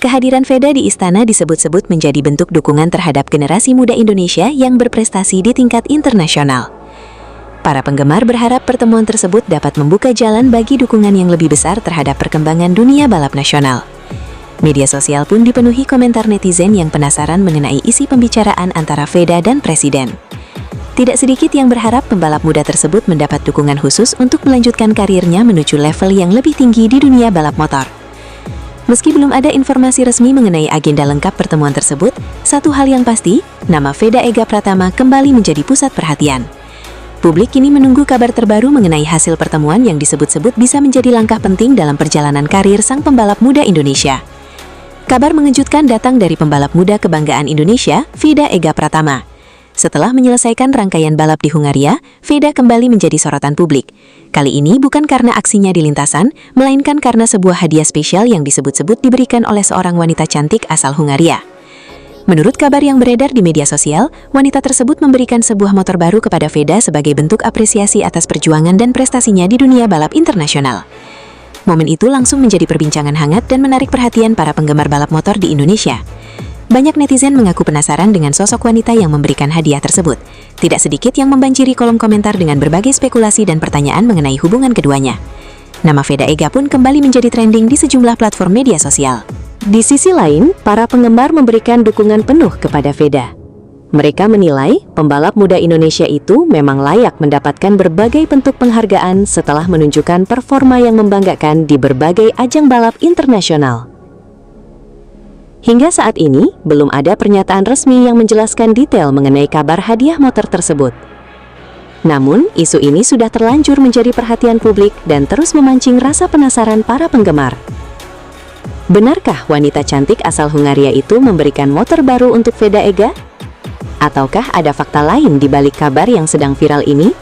Kehadiran Veda di istana disebut-sebut menjadi bentuk dukungan terhadap generasi muda Indonesia yang berprestasi di tingkat internasional. Para penggemar berharap pertemuan tersebut dapat membuka jalan bagi dukungan yang lebih besar terhadap perkembangan dunia balap nasional. Media sosial pun dipenuhi komentar netizen yang penasaran mengenai isi pembicaraan antara Veda dan Presiden. Tidak sedikit yang berharap pembalap muda tersebut mendapat dukungan khusus untuk melanjutkan karirnya menuju level yang lebih tinggi di dunia balap motor. Meski belum ada informasi resmi mengenai agenda lengkap pertemuan tersebut, satu hal yang pasti, nama Veda Ega Pratama kembali menjadi pusat perhatian. Publik kini menunggu kabar terbaru mengenai hasil pertemuan yang disebut-sebut bisa menjadi langkah penting dalam perjalanan karir sang pembalap muda Indonesia. Kabar mengejutkan datang dari pembalap muda kebanggaan Indonesia, Veda Ega Pratama. Setelah menyelesaikan rangkaian balap di Hungaria, Veda kembali menjadi sorotan publik. Kali ini bukan karena aksinya di lintasan, melainkan karena sebuah hadiah spesial yang disebut-sebut diberikan oleh seorang wanita cantik asal Hungaria. Menurut kabar yang beredar di media sosial, wanita tersebut memberikan sebuah motor baru kepada Veda sebagai bentuk apresiasi atas perjuangan dan prestasinya di dunia balap internasional. Momen itu langsung menjadi perbincangan hangat dan menarik perhatian para penggemar balap motor di Indonesia. Banyak netizen mengaku penasaran dengan sosok wanita yang memberikan hadiah tersebut. Tidak sedikit yang membanjiri kolom komentar dengan berbagai spekulasi dan pertanyaan mengenai hubungan keduanya. Nama Veda Ega pun kembali menjadi trending di sejumlah platform media sosial. Di sisi lain, para penggemar memberikan dukungan penuh kepada Veda. Mereka menilai pembalap muda Indonesia itu memang layak mendapatkan berbagai bentuk penghargaan setelah menunjukkan performa yang membanggakan di berbagai ajang balap internasional. Hingga saat ini, belum ada pernyataan resmi yang menjelaskan detail mengenai kabar hadiah motor tersebut. Namun, isu ini sudah terlanjur menjadi perhatian publik dan terus memancing rasa penasaran para penggemar. Benarkah wanita cantik asal Hungaria itu memberikan motor baru untuk Veda Ega? Ataukah ada fakta lain di balik kabar yang sedang viral ini?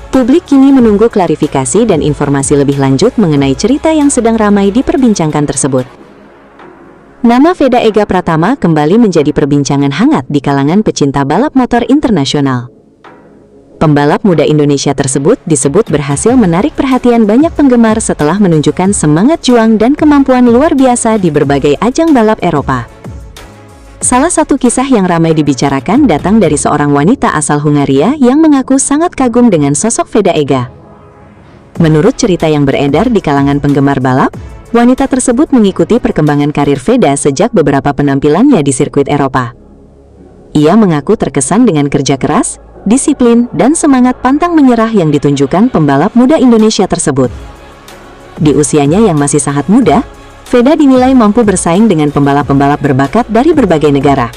Publik kini menunggu klarifikasi dan informasi lebih lanjut mengenai cerita yang sedang ramai diperbincangkan tersebut. Nama Veda Ega Pratama kembali menjadi perbincangan hangat di kalangan pecinta balap motor internasional. Pembalap muda Indonesia tersebut disebut berhasil menarik perhatian banyak penggemar setelah menunjukkan semangat juang dan kemampuan luar biasa di berbagai ajang balap Eropa. Salah satu kisah yang ramai dibicarakan datang dari seorang wanita asal Hungaria yang mengaku sangat kagum dengan sosok Veda Ega. Menurut cerita yang beredar di kalangan penggemar balap, wanita tersebut mengikuti perkembangan karir Veda sejak beberapa penampilannya di sirkuit Eropa. Ia mengaku terkesan dengan kerja keras, disiplin, dan semangat pantang menyerah yang ditunjukkan pembalap muda Indonesia tersebut. Di usianya yang masih sangat muda, Veda dinilai mampu bersaing dengan pembalap-pembalap berbakat dari berbagai negara.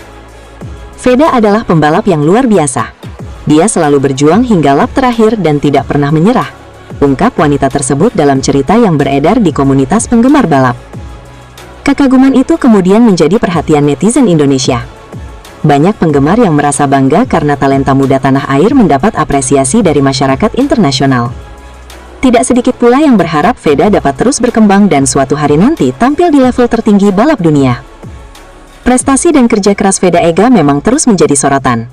Veda adalah pembalap yang luar biasa. Dia selalu berjuang hingga lap terakhir dan tidak pernah menyerah, ungkap wanita tersebut dalam cerita yang beredar di komunitas penggemar balap. Kekaguman itu kemudian menjadi perhatian netizen Indonesia. Banyak penggemar yang merasa bangga karena talenta muda tanah air mendapat apresiasi dari masyarakat internasional. Tidak sedikit pula yang berharap Veda dapat terus berkembang dan suatu hari nanti tampil di level tertinggi balap dunia. Prestasi dan kerja keras Veda Ega memang terus menjadi sorotan.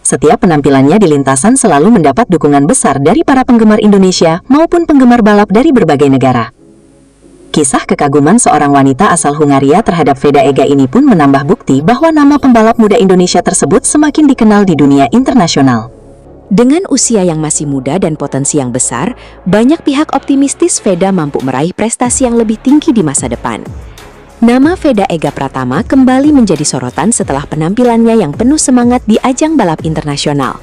Setiap penampilannya di lintasan selalu mendapat dukungan besar dari para penggemar Indonesia maupun penggemar balap dari berbagai negara. Kisah kekaguman seorang wanita asal Hungaria terhadap Veda Ega ini pun menambah bukti bahwa nama pembalap muda Indonesia tersebut semakin dikenal di dunia internasional. Dengan usia yang masih muda dan potensi yang besar, banyak pihak optimistis Veda mampu meraih prestasi yang lebih tinggi di masa depan. Nama Veda Ega Pratama kembali menjadi sorotan setelah penampilannya yang penuh semangat di ajang balap internasional.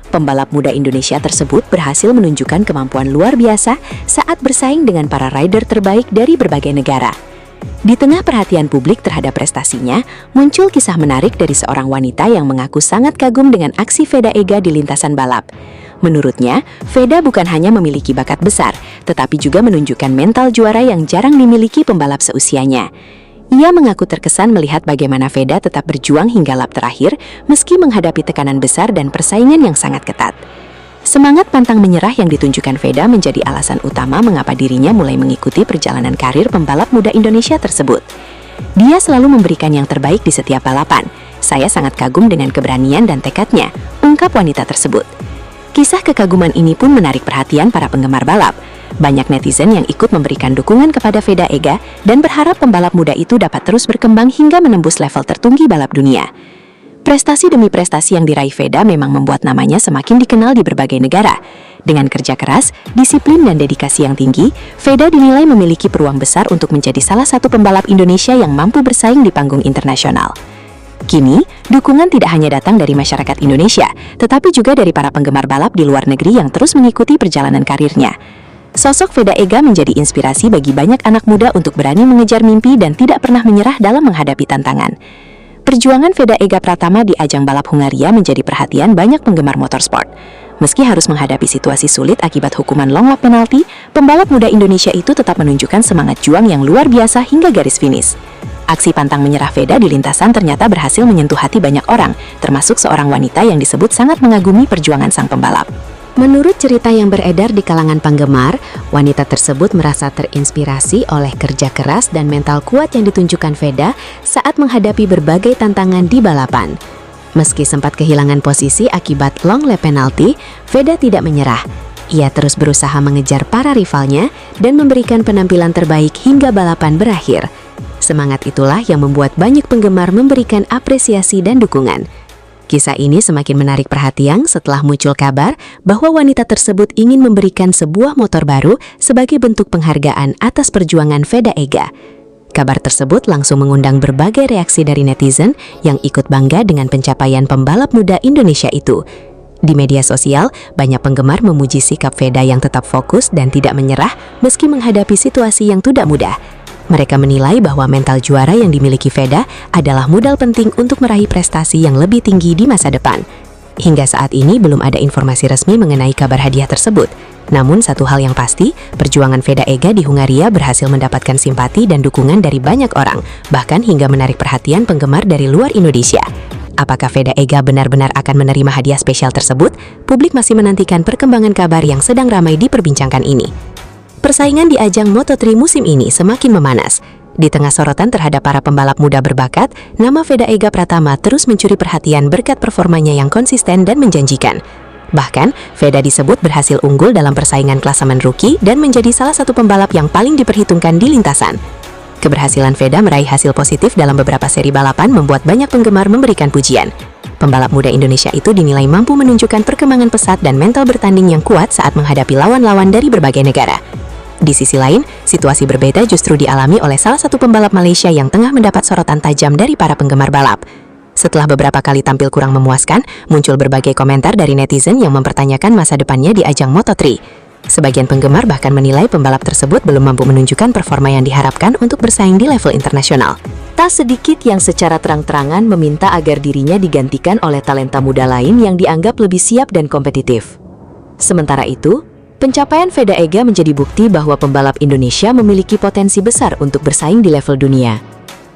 Pembalap muda Indonesia tersebut berhasil menunjukkan kemampuan luar biasa saat bersaing dengan para rider terbaik dari berbagai negara. Di tengah perhatian publik terhadap prestasinya, muncul kisah menarik dari seorang wanita yang mengaku sangat kagum dengan aksi Veda Ega di lintasan balap. Menurutnya, Veda bukan hanya memiliki bakat besar, tetapi juga menunjukkan mental juara yang jarang dimiliki pembalap seusianya. Ia mengaku terkesan melihat bagaimana Veda tetap berjuang hingga lap terakhir meski menghadapi tekanan besar dan persaingan yang sangat ketat. Semangat pantang menyerah yang ditunjukkan Veda menjadi alasan utama mengapa dirinya mulai mengikuti perjalanan karir pembalap muda Indonesia tersebut. Dia selalu memberikan yang terbaik di setiap balapan, Saya sangat kagum dengan keberanian dan tekadnya, ungkap wanita tersebut. Kisah kekaguman ini pun menarik perhatian para penggemar balap. Banyak netizen yang ikut memberikan dukungan kepada Veda Ega dan berharap pembalap muda itu dapat terus berkembang hingga menembus level tertinggi balap dunia. Prestasi demi prestasi yang diraih Veda memang membuat namanya semakin dikenal di berbagai negara. Dengan kerja keras, disiplin dan dedikasi yang tinggi, Veda dinilai memiliki peluang besar untuk menjadi salah satu pembalap Indonesia yang mampu bersaing di panggung internasional. Kini, dukungan tidak hanya datang dari masyarakat Indonesia, tetapi juga dari para penggemar balap di luar negeri yang terus mengikuti perjalanan karirnya. Sosok Veda Ega menjadi inspirasi bagi banyak anak muda untuk berani mengejar mimpi dan tidak pernah menyerah dalam menghadapi tantangan. Perjuangan Veda Ega Pratama di ajang balap Hungaria menjadi perhatian banyak penggemar motorsport. Meski harus menghadapi situasi sulit akibat hukuman long lap penalti, pembalap muda Indonesia itu tetap menunjukkan semangat juang yang luar biasa hingga garis finish. Aksi pantang menyerah Veda di lintasan ternyata berhasil menyentuh hati banyak orang, termasuk seorang wanita yang disebut sangat mengagumi perjuangan sang pembalap. Menurut cerita yang beredar di kalangan penggemar, wanita tersebut merasa terinspirasi oleh kerja keras dan mental kuat yang ditunjukkan Veda saat menghadapi berbagai tantangan di balapan. Meski sempat kehilangan posisi akibat long lap penalti, Veda tidak menyerah. Ia terus berusaha mengejar para rivalnya dan memberikan penampilan terbaik hingga balapan berakhir. Semangat itulah yang membuat banyak penggemar memberikan apresiasi dan dukungan. Kisah ini semakin menarik perhatian setelah muncul kabar bahwa wanita tersebut ingin memberikan sebuah motor baru sebagai bentuk penghargaan atas perjuangan Veda Ega. Kabar tersebut langsung mengundang berbagai reaksi dari netizen yang ikut bangga dengan pencapaian pembalap muda Indonesia itu. Di media sosial, banyak penggemar memuji sikap Veda yang tetap fokus dan tidak menyerah meski menghadapi situasi yang tidak mudah. Mereka menilai bahwa mental juara yang dimiliki Veda adalah modal penting untuk meraih prestasi yang lebih tinggi di masa depan. Hingga saat ini belum ada informasi resmi mengenai kabar hadiah tersebut. Namun satu hal yang pasti, perjuangan Veda Ega di Hungaria berhasil mendapatkan simpati dan dukungan dari banyak orang, bahkan hingga menarik perhatian penggemar dari luar Indonesia. Apakah Veda Ega benar-benar akan menerima hadiah spesial tersebut? Publik masih menantikan perkembangan kabar yang sedang ramai diperbincangkan ini. Persaingan di ajang Moto3 musim ini semakin memanas. Di tengah sorotan terhadap para pembalap muda berbakat, nama Veda Ega Pratama terus mencuri perhatian berkat performanya yang konsisten dan menjanjikan. Bahkan, Veda disebut berhasil unggul dalam persaingan klasemen rookie dan menjadi salah satu pembalap yang paling diperhitungkan di lintasan. Keberhasilan Veda meraih hasil positif dalam beberapa seri balapan membuat banyak penggemar memberikan pujian. Pembalap muda Indonesia itu dinilai mampu menunjukkan perkembangan pesat dan mental bertanding yang kuat saat menghadapi lawan-lawan dari berbagai negara. Di sisi lain, situasi berbeda justru dialami oleh salah satu pembalap Malaysia yang tengah mendapat sorotan tajam dari para penggemar balap. Setelah beberapa kali tampil kurang memuaskan, muncul berbagai komentar dari netizen yang mempertanyakan masa depannya di ajang Moto3. Sebagian penggemar bahkan menilai pembalap tersebut belum mampu menunjukkan performa yang diharapkan untuk bersaing di level internasional. Tak sedikit yang secara terang-terangan meminta agar dirinya digantikan oleh talenta muda lain yang dianggap lebih siap dan kompetitif. Sementara itu, pencapaian Veda Ega menjadi bukti bahwa pembalap Indonesia memiliki potensi besar untuk bersaing di level dunia.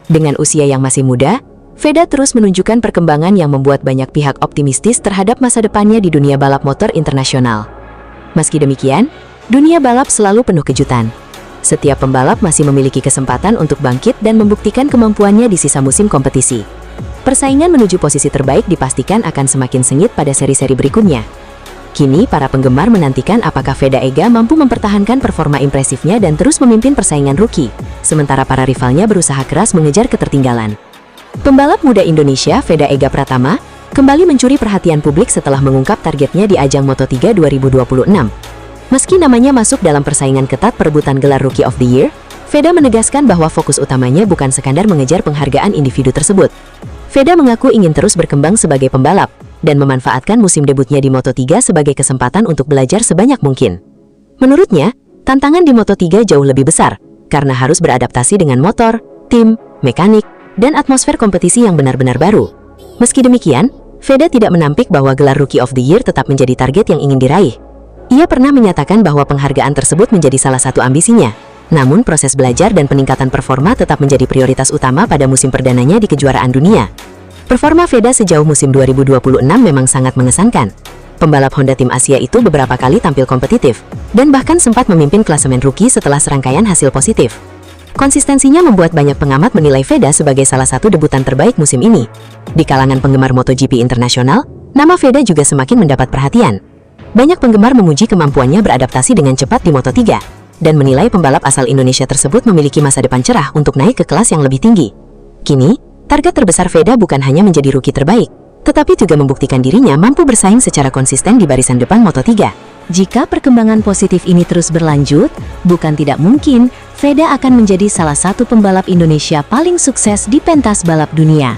Dengan usia yang masih muda, Veda terus menunjukkan perkembangan yang membuat banyak pihak optimistis terhadap masa depannya di dunia balap motor internasional. Meski demikian, dunia balap selalu penuh kejutan. Setiap pembalap masih memiliki kesempatan untuk bangkit dan membuktikan kemampuannya di sisa musim kompetisi. Persaingan menuju posisi terbaik dipastikan akan semakin sengit pada seri-seri berikutnya. Kini, para penggemar menantikan apakah Veda Ega mampu mempertahankan performa impresifnya dan terus memimpin persaingan rookie, sementara para rivalnya berusaha keras mengejar ketertinggalan. Pembalap muda Indonesia, Veda Ega Pratama, kembali mencuri perhatian publik setelah mengungkap targetnya di ajang Moto3 2026. Meski namanya masuk dalam persaingan ketat perebutan gelar Rookie of the Year, Veda menegaskan bahwa fokus utamanya bukan sekadar mengejar penghargaan individu tersebut. Veda mengaku ingin terus berkembang sebagai pembalap, dan memanfaatkan musim debutnya di Moto3 sebagai kesempatan untuk belajar sebanyak mungkin. Menurutnya, tantangan di Moto3 jauh lebih besar, karena harus beradaptasi dengan motor, tim, mekanik, dan atmosfer kompetisi yang benar-benar baru. Meski demikian, Veda tidak menampik bahwa gelar Rookie of the Year tetap menjadi target yang ingin diraih. Ia pernah menyatakan bahwa penghargaan tersebut menjadi salah satu ambisinya. Namun, proses belajar dan peningkatan performa tetap menjadi prioritas utama pada musim perdananya di kejuaraan dunia. Performa Veda sejauh musim 2026 memang sangat mengesankan. Pembalap Honda tim Asia itu beberapa kali tampil kompetitif, dan bahkan sempat memimpin klasemen rookie setelah serangkaian hasil positif. Konsistensinya membuat banyak pengamat menilai Veda sebagai salah satu debutan terbaik musim ini. Di kalangan penggemar MotoGP internasional, nama Veda juga semakin mendapat perhatian. Banyak penggemar memuji kemampuannya beradaptasi dengan cepat di Moto3 dan menilai pembalap asal Indonesia tersebut memiliki masa depan cerah untuk naik ke kelas yang lebih tinggi. Kini, target terbesar Veda bukan hanya menjadi rookie terbaik, tetapi juga membuktikan dirinya mampu bersaing secara konsisten di barisan depan Moto3. Jika perkembangan positif ini terus berlanjut, bukan tidak mungkin Veda akan menjadi salah satu pembalap Indonesia paling sukses di pentas balap dunia.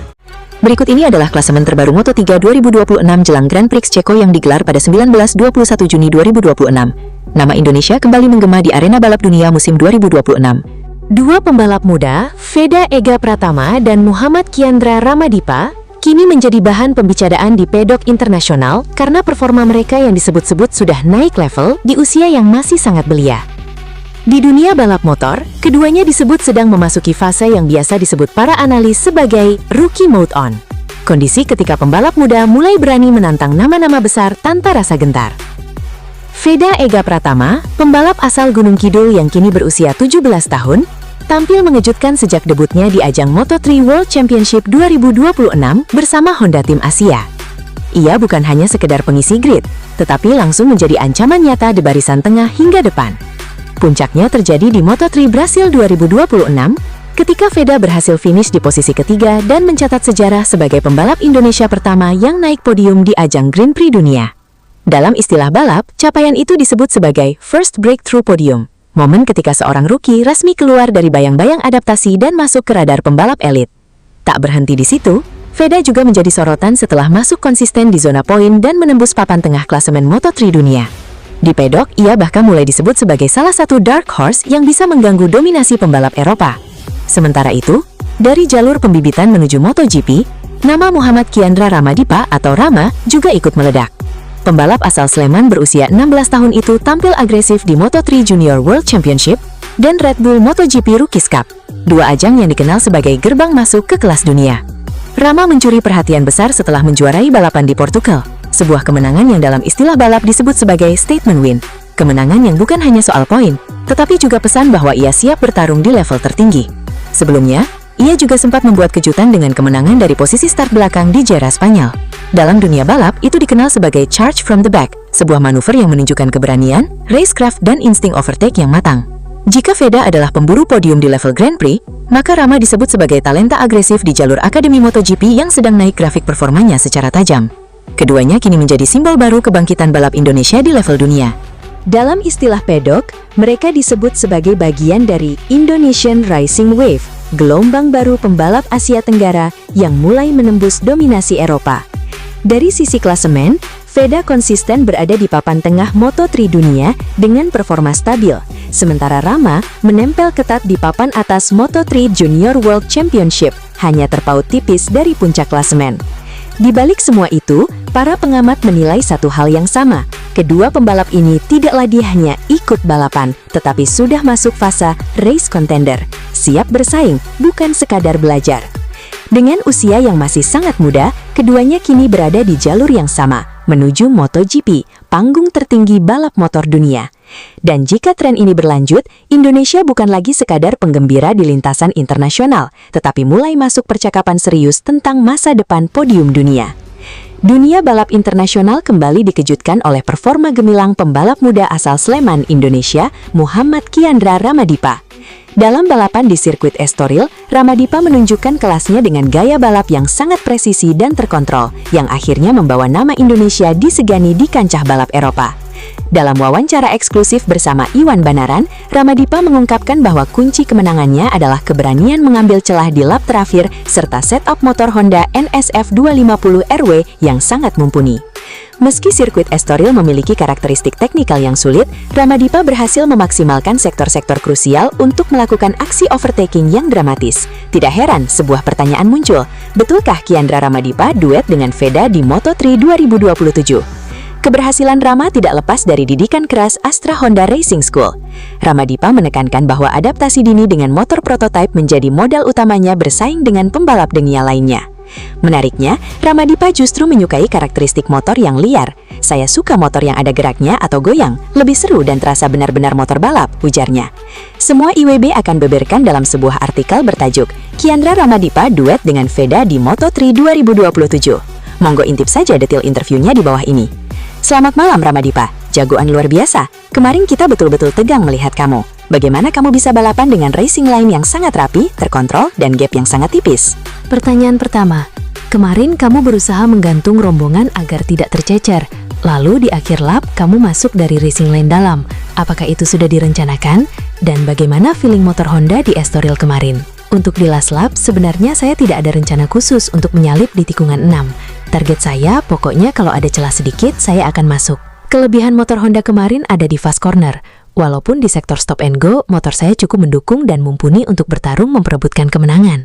Berikut ini adalah klasemen terbaru Moto3 2026 jelang Grand Prix Ceko yang digelar pada 19-21 Juni 2026. Nama Indonesia kembali menggema di arena balap dunia musim 2026. Dua pembalap muda, Veda Ega Pratama dan Muhammad Kiandra Ramadipa, kini menjadi bahan pembicaraan di pedok internasional karena performa mereka yang disebut-sebut sudah naik level di usia yang masih sangat belia. Di dunia balap motor, keduanya disebut sedang memasuki fase yang biasa disebut para analis sebagai rookie mode on. Kondisi ketika pembalap muda mulai berani menantang nama-nama besar tanpa rasa gentar. Veda Ega Pratama, pembalap asal Gunung Kidul yang kini berusia 17 tahun, tampil mengejutkan sejak debutnya di ajang Moto3 World Championship 2026 bersama Honda Tim Asia. Ia bukan hanya sekedar pengisi grid, tetapi langsung menjadi ancaman nyata di barisan tengah hingga depan. Puncaknya terjadi di Moto3 Brasil 2026, ketika Veda berhasil finish di posisi ketiga dan mencatat sejarah sebagai pembalap Indonesia pertama yang naik podium di ajang Grand Prix dunia. Dalam istilah balap, capaian itu disebut sebagai First Breakthrough Podium, momen ketika seorang rookie resmi keluar dari bayang-bayang adaptasi dan masuk ke radar pembalap elit. Tak berhenti di situ, Veda juga menjadi sorotan setelah masuk konsisten di zona poin dan menembus papan tengah klasemen Moto3 dunia. Di pedok, ia bahkan mulai disebut sebagai salah satu dark horse yang bisa mengganggu dominasi pembalap Eropa. Sementara itu, dari jalur pembibitan menuju MotoGP, nama Muhammad Kiandra Ramadipa atau Rama juga ikut meledak. Pembalap asal Sleman berusia 16 tahun itu tampil agresif di Moto3 Junior World Championship dan Red Bull MotoGP Rookies Cup, dua ajang yang dikenal sebagai gerbang masuk ke kelas dunia. Rama mencuri perhatian besar setelah menjuarai balapan di Portugal, sebuah kemenangan yang dalam istilah balap disebut sebagai statement win. Kemenangan yang bukan hanya soal poin, tetapi juga pesan bahwa ia siap bertarung di level tertinggi. Sebelumnya, ia juga sempat membuat kejutan dengan kemenangan dari posisi start belakang di Jera Spanyol. Dalam dunia balap, itu dikenal sebagai charge from the back, sebuah manuver yang menunjukkan keberanian, racecraft, dan insting overtake yang matang. Jika Veda adalah pemburu podium di level Grand Prix, maka Rama disebut sebagai talenta agresif di jalur Akademi MotoGP yang sedang naik grafik performanya secara tajam. Keduanya kini menjadi simbol baru kebangkitan balap Indonesia di level dunia. Dalam istilah pedok, mereka disebut sebagai bagian dari Indonesian Rising Wave, gelombang baru pembalap Asia Tenggara yang mulai menembus dominasi Eropa. Dari sisi klasemen, Veda konsisten berada di papan tengah Moto3 dunia dengan performa stabil, sementara Rama menempel ketat di papan atas Moto3 Junior World Championship, hanya terpaut tipis dari puncak klasemen. Di balik semua itu, para pengamat menilai satu hal yang sama. Kedua pembalap ini tidak lagi hanya ikut balapan, tetapi sudah masuk fase race contender, siap bersaing, bukan sekadar belajar. Dengan usia yang masih sangat muda, keduanya kini berada di jalur yang sama, menuju MotoGP, panggung tertinggi balap motor dunia. Dan jika tren ini berlanjut, Indonesia bukan lagi sekadar penggembira di lintasan internasional, tetapi mulai masuk percakapan serius tentang masa depan podium dunia. Dunia balap internasional kembali dikejutkan oleh performa gemilang pembalap muda asal Sleman, Indonesia, Muhammad Kiandra Ramadipa. Dalam balapan di sirkuit Estoril, Ramadipa menunjukkan kelasnya dengan gaya balap yang sangat presisi dan terkontrol, yang akhirnya membawa nama Indonesia disegani di kancah balap Eropa. Dalam wawancara eksklusif bersama Iwan Banaran, Ramadipa mengungkapkan bahwa kunci kemenangannya adalah keberanian mengambil celah di lap terakhir serta setup motor Honda NSF 250 RW yang sangat mumpuni. Meski sirkuit Estoril memiliki karakteristik teknikal yang sulit, Ramadipa berhasil memaksimalkan sektor-sektor krusial untuk melakukan aksi overtaking yang dramatis. Tidak heran sebuah pertanyaan muncul, betulkah Kiandra Ramadipa duet dengan Veda di Moto3 2027? Keberhasilan Rama tidak lepas dari didikan keras Astra Honda Racing School. Ramadipa menekankan bahwa adaptasi dini dengan motor prototipe menjadi modal utamanya bersaing dengan pembalap dunia lainnya. Menariknya, Ramadipa justru menyukai karakteristik motor yang liar. Saya suka motor yang ada geraknya atau goyang, lebih seru dan terasa benar-benar motor balap, ujarnya. Semua IWB akan beberkan dalam sebuah artikel bertajuk Kiandra Ramadipa duet dengan Veda di Moto3 2027. Monggo intip saja detail interviewnya di bawah ini. Selamat malam Ramadipa, jagoan luar biasa. Kemarin kita betul-betul tegang melihat kamu. Bagaimana kamu bisa balapan dengan racing line yang sangat rapi, terkontrol, dan gap yang sangat tipis? Pertanyaan pertama, kemarin kamu berusaha menggantung rombongan agar tidak tercecer. Lalu di akhir lap, kamu masuk dari racing lane dalam. Apakah itu sudah direncanakan? Dan bagaimana feeling motor Honda di Estoril kemarin? Untuk di last lap, sebenarnya saya tidak ada rencana khusus untuk menyalip di tikungan 6. Target saya, pokoknya kalau ada celah sedikit, saya akan masuk. Kelebihan motor Honda kemarin ada di fast corner. Walaupun di sektor stop and go, motor saya cukup mendukung dan mumpuni untuk bertarung memperebutkan kemenangan.